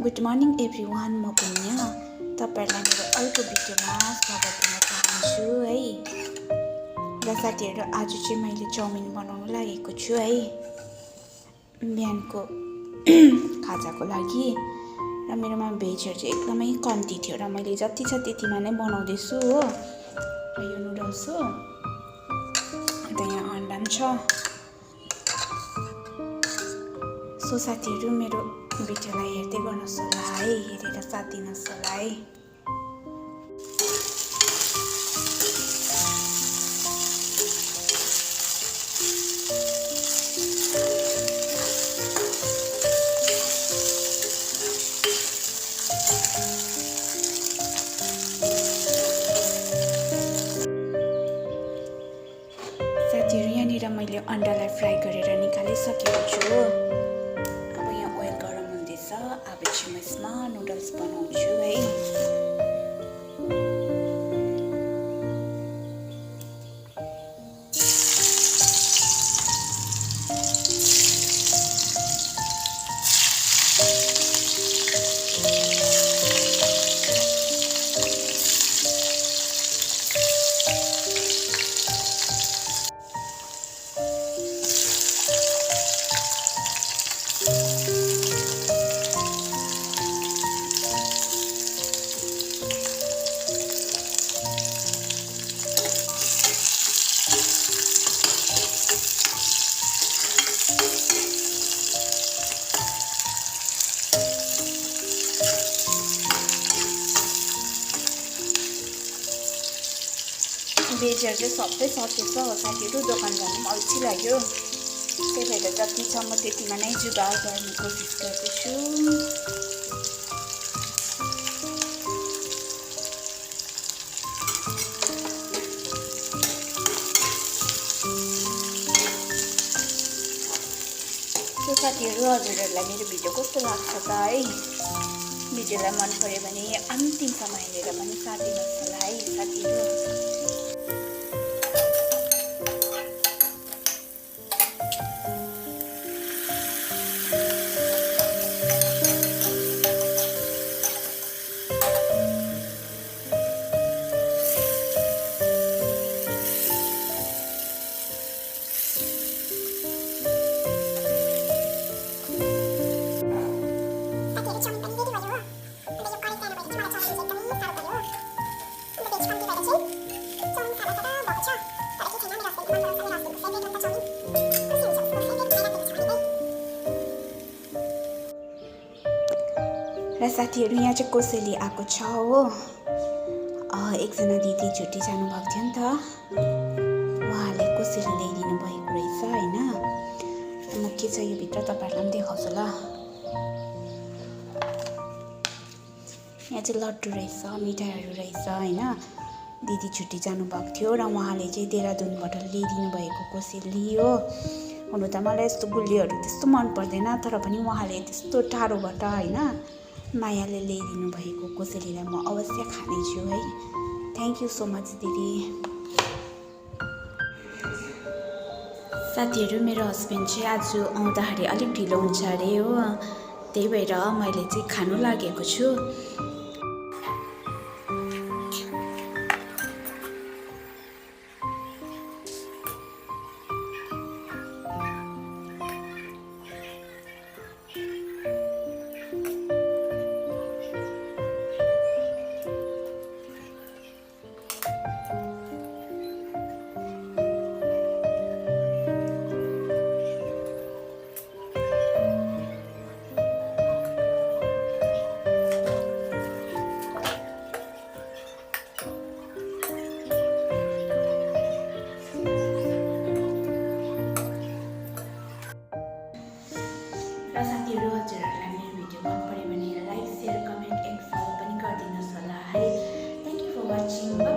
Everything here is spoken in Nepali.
गुड मर्निङ एभ्रिवान, म पुण्य तपाईँहरूलाई मेरो अर्को भिडियोमा स्वागत दिन चाहन्छु है। र साथीहरू, आज चाहिँ मैले चाउमिन बनाउन लागेको छु है, बिहानको खाजाको लागि। र मेरोमा भेजहरू चाहिँ एकदमै कम्ती थियो र मैले जति छ त्यतिमा नै बनाउँदैछु हो। र यो नुडल्स हो, अन्त यहाँ अन्डा पनि छ। सो साथीहरू, मेरो भिडियोलाई हेर्दै गर्नुहोस् होला है, हेरेर साथ दिनुहोस् होला है। साथीहरू, यहाँनिर मैले अन्डालाई फ्राई गरेर निकालिसकेको छु। अब यहाँ ओइल गरम हुँदैछ। अब चाहिँ म यसमा नुडल्स बनाउँछु है। भेजहरू चाहिँ सबै सकेछ हो साथीहरू, दोकान जानु पनि अल्छी लाग्यो। त्यही भएर जति छ म त्यतिमा नै जुगाड गर्ने कोसिस गर्दैछु। सो साथीहरू, हजुरहरूलाई मेरो भिडियो कस्तो लाग्छ त है? भिडियोलाई मन पऱ्यो भने अन्तिमसम्म हेरेर पनि साथ दिनुहोस् होला है साथीहरू। र साथीहरू, यहाँ चाहिँ कोसेली आएको छ हो। एकजना दिदी छुट्टी जानुभएको थियो नि त, उहाँले कोसेली ल्याइदिनु भएको रहेछ होइन। म के छ यो भित्र तपाईँहरूलाई पनि देखाउँछु ल। यहाँ चाहिँ लड्डु रहेछ, मिठाईहरू रहेछ होइन। दिदी छुट्टी जानुभएको थियो र उहाँले चाहिँ देहरादुनबाट ल्याइदिनु भएको कोसेली हो। हुनु त मलाई यस्तो गुलियोहरू त्यस्तो मन पर्दैन, तर पनि उहाँले त्यस्तो टाढोबाट होइन मायाले ल्याइदिनु भएको कोसेलीलाई म अवश्य खानेछु है। थ्याङ्क यू सो मच दिदी। साथीहरू, मेरो हस्बेन्ड चाहिँ आज आउँदाखेरि अलिक ढिलो हुन्छ अरे हो, त्यही भएर मैले चाहिँ खानु लागेको छु। र साथीहरू, हजुरहरूलाई मेरो भिडियो मन पऱ्यो भने like, share, comment and follow पनि गरिदिनुहोस् होला है। Thank you for watching.